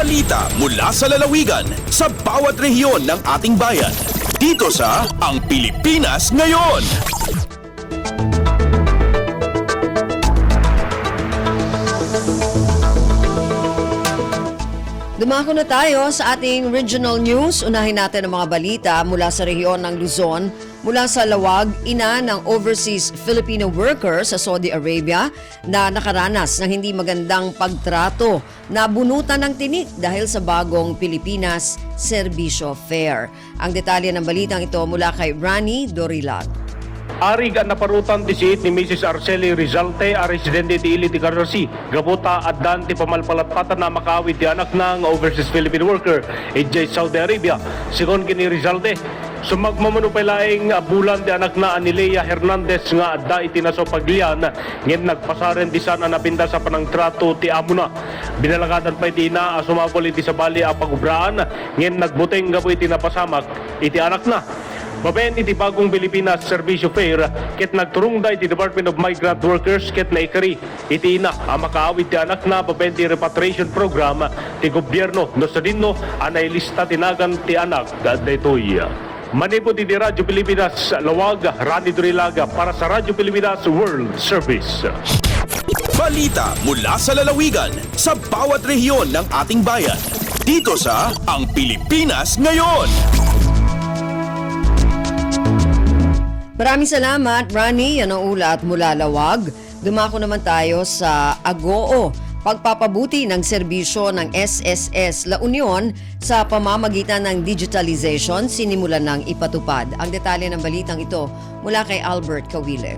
Balita mula sa lalawigan sa bawat rehiyon ng ating bayan. Dito sa Ang Pilipinas Ngayon. Dumako na tayo sa ating regional news. Unahin natin ang mga balita mula sa rehiyon ng Luzon. Mula sa Lawag, ina ng overseas Filipino worker sa Saudi Arabia na nakaranas ng hindi magandang pagtrato na bunutan ng tinik dahil sa bagong Pilipinas Serbisyo Fair. Ang detalye ng balitang ito mula kay Rani Dorilat. Arig ang naparutan disit ni Mrs. Arceli Rizalte, a residente di Ili di Garasi, Gabuta at Dante pamalpalatpatan na makawit di anak ng overseas Filipino worker EJ Saudi Arabia. Sigon kini Rizalte, sumagmamanupay laing bulan di anak na Anilea Hernandez nga adda itinaso paglian ngem nagpasaren di sana napinda sa panangtrato ti amo na. Binalagadan pa iti na sumabol iti sa bali a pagubraan ngem nagbuteng gabu iti napasamak iti anak na. Babayan iti bagong Pilipinas Serbisyo Fair ket nagturong da iti Department of Migrant Workers ket naikari iti ina ang makaawit ti anak na babayan ti repatriation program ti gobyerno no sa dinno anay lista tinagan ti anak daytoy. Manipod iti Radyo Pilipinas Lawag, Rani Dorilaga para sa Radyo Pilipinas World Service. Balita mula sa lalawigan sa bawat rehiyon ng ating bayan. Dito sa Ang Pilipinas Ngayon. Maraming salamat, Rani. Yan ang ulat mula Lawag. Dumako naman tayo sa Agoo. Pagpapabuti ng serbisyo ng SSS La Union sa pamamagitan ng digitalization sinimulan ng ipatupad. Ang detalye ng balitang ito mula kay Albert Kawile.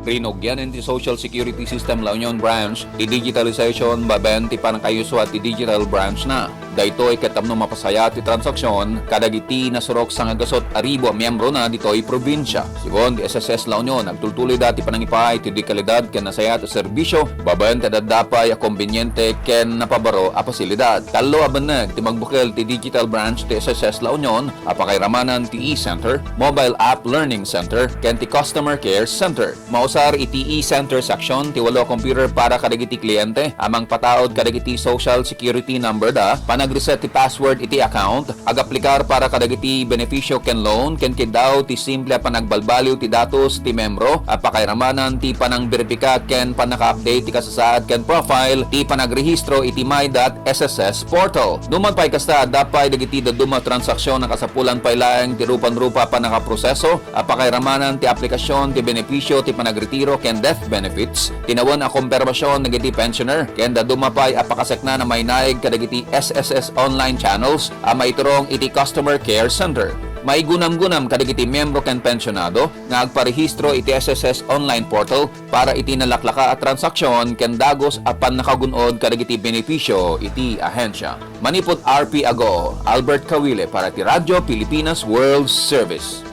Rinogyan ti Social Security System La Union Branch, ti digitalization baben ti panangkayuswa ti digital branch na. Daytoy katamno mapasaya ti transaksyon kadagiti nasurok sa ngagasot aribo miyembro na ditoy probinsya. Sigon di SSS La Union nagtultuloy dati panangipay ti di kalidad ken nasaya ti serbisyo baben ti daddapay a kombenyente ken napabaro a pasilidad. Kallo abaneg ti magbukel ti digital branch ti SSS La Union a pakairamanan ti e-center, mobile app learning center ken ti customer care center. Mausar iti e-center section ti 8 computer para kadagiti kliyente amang pataod kadagiti social security number da nag-reset ti password iti account, ag-aplikar para kadagiti benepisyo ken loan, ken kidaw ti simple panagbalbaliw ti datos ti membro, apakairamanan ti panangberipika ken panaka-update ti kasasaad ken profile, ti panagrehistro iti my.sss portal. Duman pay kasta, dapay dagiti daduma transaksyon ng kasapulan pay laeng ti rupan-rupa panakaproseso, apakairamanan ti aplikasyon ti benepisyo ti panagretiro ken death benefits, tinawan a kumpirmasyon nagiti pensioner, ken daduma pay apakasekna na may naig kadagiti SSS online channels a maiturong iti customer care center. Maigunam-gunam kadagiti miyembro ken pensionado nga agparehistro iti SSS online portal para iti nalaklaka at transaksyon ken dagos apan nakagunod kadagiti benepisyo iti ahensya. Manipod RP Agoo, Albert Kawile para ti Radyo Pilipinas World Service.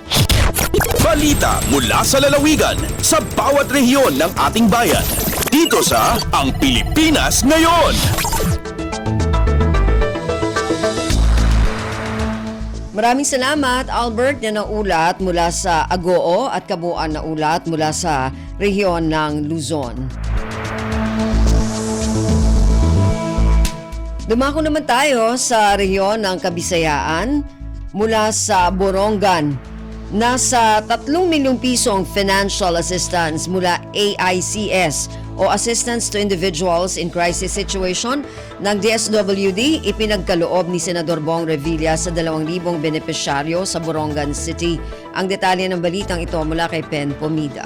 Balita mula sa lalawigan sa bawat rehiyon ng ating bayan. Dito sa Ang Pilipinas Ngayon. Maraming salamat, Albert, na naulat mula sa Agoo at kabuuan na ulat mula sa rehiyon ng Luzon. Dumako naman tayo sa rehiyon ng Kabisayaan mula sa Borongan. Nasa 3 milyong pisong financial assistance mula AICS o Assistance to Individuals in Crisis Situation ng DSWD ipinagkaloob ni Senador Bong Revilla sa 2,000 benepisyaryo sa Borongan City. Ang detalye ng balitang ito mula kay Pen Pomida.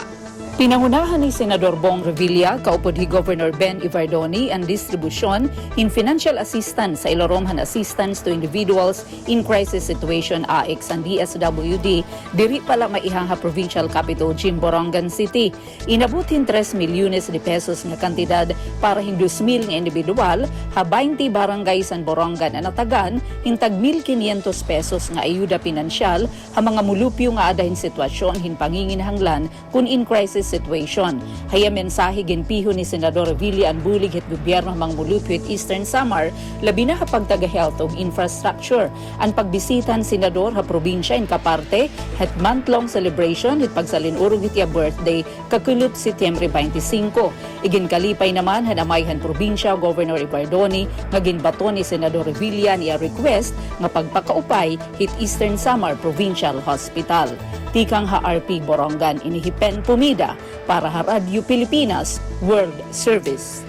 Pinangunahan ni Senador Bong Revilla, kaupod ni Governor Ben Ivardoni ang distribusyon in financial assistance sa Iloromhan Assistance to Individuals in Crisis Situation AICS ang DSWD, diri pala maihang Provincial Capital Gym, Borongan City. Inabutin 3 milyones de pesos nga kantidad para 2,000 nga individual, 20 barangay san Borongan na natagan, hintag 1,500 pesos nga ayuda pinansyal, ha mga mulupyo nga adahin sitwasyon hin panginginhanglan kun in crisis crisis situation. Haya mensahe ginpiho ni Senador Revilla ang bulig het gobyerno mang mulupyo at Eastern Samar labi na kapag taga-health o infrastructure. Ang pagbisitan Senador ha probinsya in kaparte het month-long celebration het pagsalinurog iti a birthday kakulot Setyembre 25. Iginkalipay naman hanamayhan probinsya Governor Ibardoni nga ginbato ni Senador Revilla ni a request nga pagpakaupay hit Eastern Samar Provincial Hospital. Tikang HRP Borongan inihipen pumida para ha Radyo Pilipinas World Service.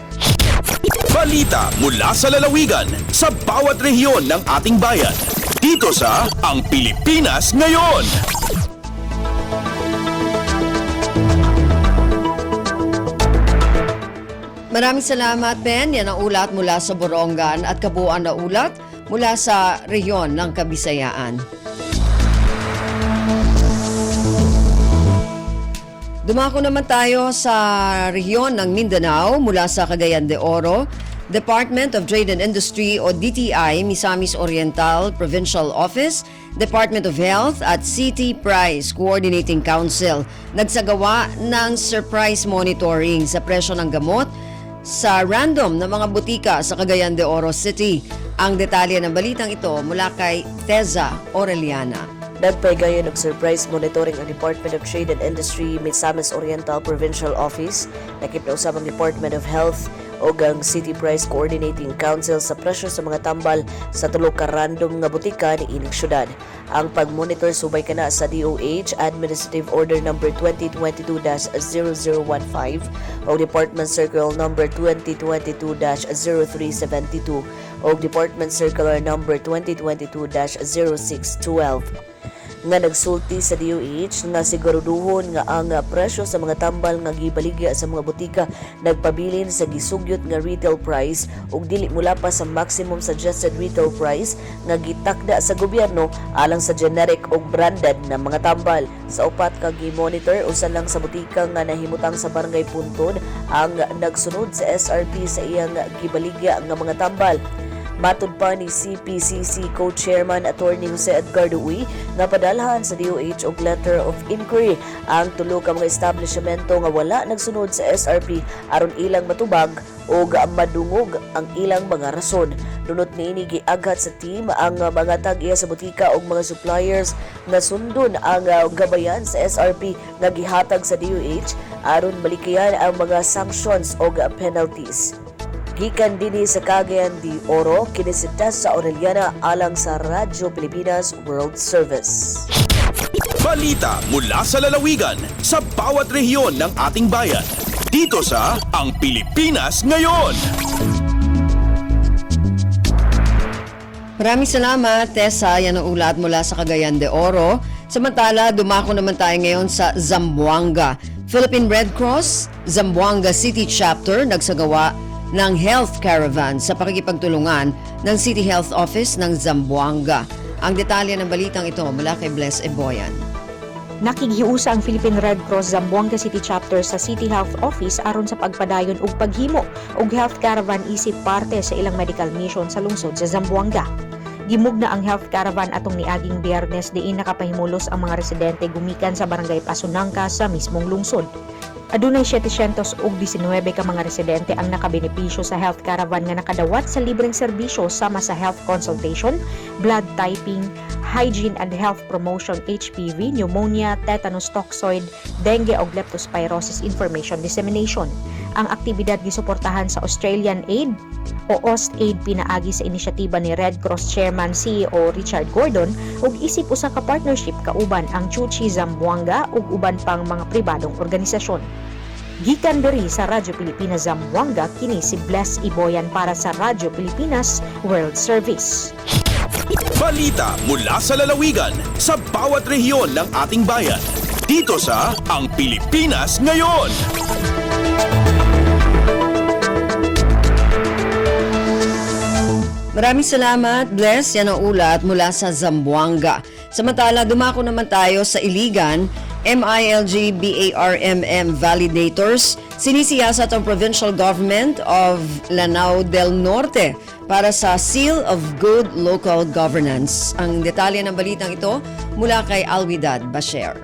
Balita mula sa lalawigan sa bawat rehiyon ng ating bayan. Dito sa Ang Pilipinas Ngayon. Maraming salamat, Ben. Yan ang ulat mula sa Borongan at kabuuan na ulat mula sa rehiyon ng Kabisayaan. Dumako naman tayo sa rehiyon ng Mindanao mula sa Cagayan de Oro. Department of Trade and Industry o DTI, Misamis Oriental Provincial Office, Department of Health at City Price Coordinating Council nagsagawa ng surprise monitoring sa presyo ng gamot sa random na mga butika sa Cagayan de Oro City. Ang detalye ng balitang ito mula kay Teza Aureliana. Nagpaygayon og surprise monitoring ang Department of Trade and Industry Misamis Oriental Provincial Office, nakipnausab ang Department of Health o ang City Price Coordinating Council sa presyo sa mga tambal sa tulo ka random nga butika ni ining syudad. Ang pagmonitor subay kana sa DOH Administrative Order Number 2022-0015 o Department Circular Number 2022-0372 o Department Circular Number 2022-0612 nga nagsulti sa DOH nga siguraduhon nga ang presyo sa mga tambal nga gibaligya sa mga butika nagpabilin sa gisugyot nga retail price ug dili mula pa sa maximum suggested retail price nga gitakda sa gobyerno alang sa generic ug branded na mga tambal. Sa upat ka gi-monitor usa lang sa butika nga nahimutang sa Barangay Puntod ang nagsunod sa SRP sa iyang gibaligya nga mga tambal. Matud pa ni CPCC Co-Chairman Attorney Jose Edgardo Uy nga padalhan sa DOH og letter of inquiry ang tulo ka mga establishmento nga wala nagsunod sa SRP aron ilang matubag o madungog ang ilang mga rason. Dunot niini giaghat sa team ang mga tag-iya sa butika og mga suppliers nga sundon ang gabayan sa SRP nga gihatag sa DOH aron balikiyan ang mga sanctions o penalties. Gikan dinhi sa Cagayan de Oro, kinisitas sa Aureliana alang sa Radyo Pilipinas World Service. Balita mula sa lalawigan sa bawat rehiyon ng ating bayan. Dito sa Ang Pilipinas Ngayon. Maraming salamat, Tessa. Yan ang ulat mula sa Cagayan de Oro. Samantala, dumako naman tayo ngayon sa Zamboanga. Philippine Red Cross, Zamboanga City Chapter, nagsagawa ng health caravan sa pakikipagtulungan ng City Health Office ng Zamboanga. Ang detalye ng balitang ito mula kay Bless Eboyan. Nakighiusa ang Philippine Red Cross Zamboanga City Chapter sa City Health Office aron sa pagpadayon ug paghimo og health caravan isip parte sa ilang medical mission sa lungsod sa Zamboanga. Gimugna ang health caravan atong niaging Biyernes diin nakapahimulos ang mga residente gumikan sa Barangay Pasunangka sa mismong lungsod. Adunay 719 ka mga residente ang nakabenepisyo sa health caravan nga nakadawat sa libreng serbisyo sama sa health consultation, blood typing, hygiene and health promotion HPV, pneumonia, tetanus toxoid, dengue ug leptospirosis information dissemination. Ang aktibidad gisuportahan sa Australian Aid o OST-Aid pinaagi sa inisyatiba ni Red Cross Chairman CEO Richard Gordon ug isip usa ka partnership kauban ang Chuchi Zamboanga ug uban pang mga pribadong organisasyon. Gikan diri sa Radyo Pilipinas Zamboanga, kini si Bless Iboyan para sa Radyo Pilipinas World Service. Balita mula sa lalawigan sa bawat rehiyon ng ating bayan. Dito sa Ang Pilipinas Ngayon. Maraming salamat, Bless. Yan ang ulat mula sa Zamboanga. Samantala, dumako naman tayo sa Iligan. MILG BARMM validators sinisiyasat ang Provincial Government of Lanao del Norte para sa Seal of Good Local Governance. Ang detalye ng balitang ito mula kay Alwidad Basher.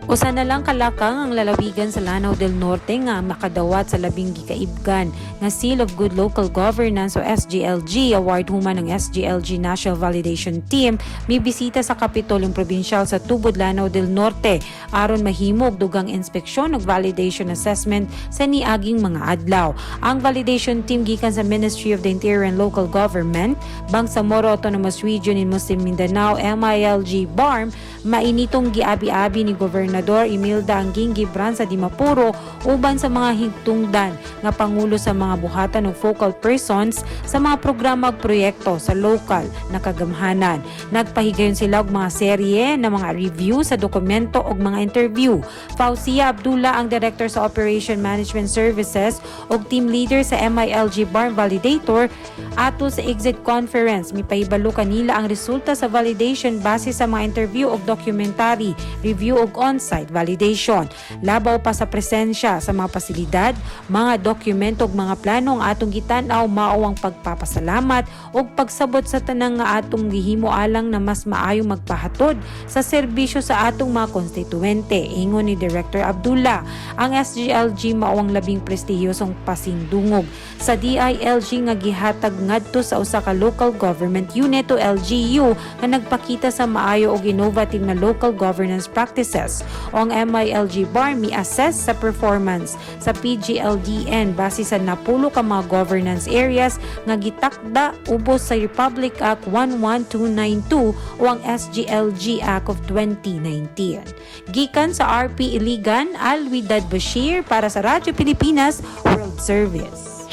Usa na lang kalakang ang lalawigan sa Lanao del Norte nga makadawat sa labing gikaibgan nga Seal of Good Local Governance o SGLG award human ng SGLG National Validation Team mibisita sa Kapitolyong Provincial sa Tubod, Lanao del Norte aron mahimog dugang inspeksyon ug validation assessment sa niaging mga adlaw. Ang validation team gikan sa Ministry of the Interior and Local Government, Bangsamoro Autonomous Region in Muslim Mindanao, MILG BARM, mainitong giabi-abi ni Gobernador Imelda Anguing Gibran sa Dimapuro uban sa mga higtungdan nga pangulo sa mga buhatan ug focal persons sa mga programa ug proyekto sa lokal na kagamhanan. Nagpahigayon sila og mga serye na mga review sa dokumento ug mga interview. Fausia Abdullah ang Director sa Operation Management Services ug Team Leader sa MILG BARM Validator ato sa exit conference mipahibalo kanila ang resulta sa validation base sa mga interview ug documentary review ug on-site validation. Labaw pa sa presensya sa mga pasilidad, mga dokumento ug mga plano ang atong gitan-aw mao ang pagpapasalamat ug pagsabot sa tanang nga atong gihimo alang na mas maayo magpahatod sa serbisyo sa atong mga konstituente. Ingon ni Director Abdullah, ang SGLG mao ang labing prestihiyosong pasindungog sa DILG nga gihatag ngadto sa usa ka local government unit o LGU nga nagpakita sa maayo ug innovative na local governance practices. O ang MILG BARM mi-assess sa performance sa PGLDN base sa napulo ka mga governance areas nga gitakda ubos sa Republic Act 11292 o ang SGLG Act of 2019. Gikan sa RP Iligan, Alwidad Bashir para sa Radyo Pilipinas World Service.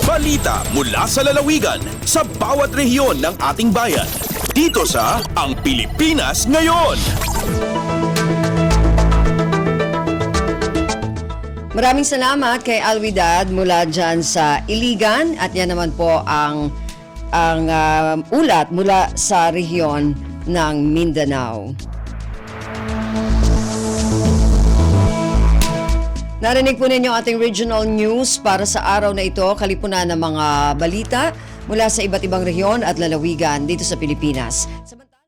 Balita mula sa lalawigan sa bawat rehiyon ng ating bayan. Dito sa Ang Pilipinas Ngayon. Maraming salamat kay Alwidad mula dyan sa Iligan at yan naman po ang ulat mula sa rehiyon ng Mindanao. Narinig po ninyo ating regional news para sa araw na ito, kalipunan ng mga balita mula sa iba't ibang rehiyon at lalawigan dito sa Pilipinas.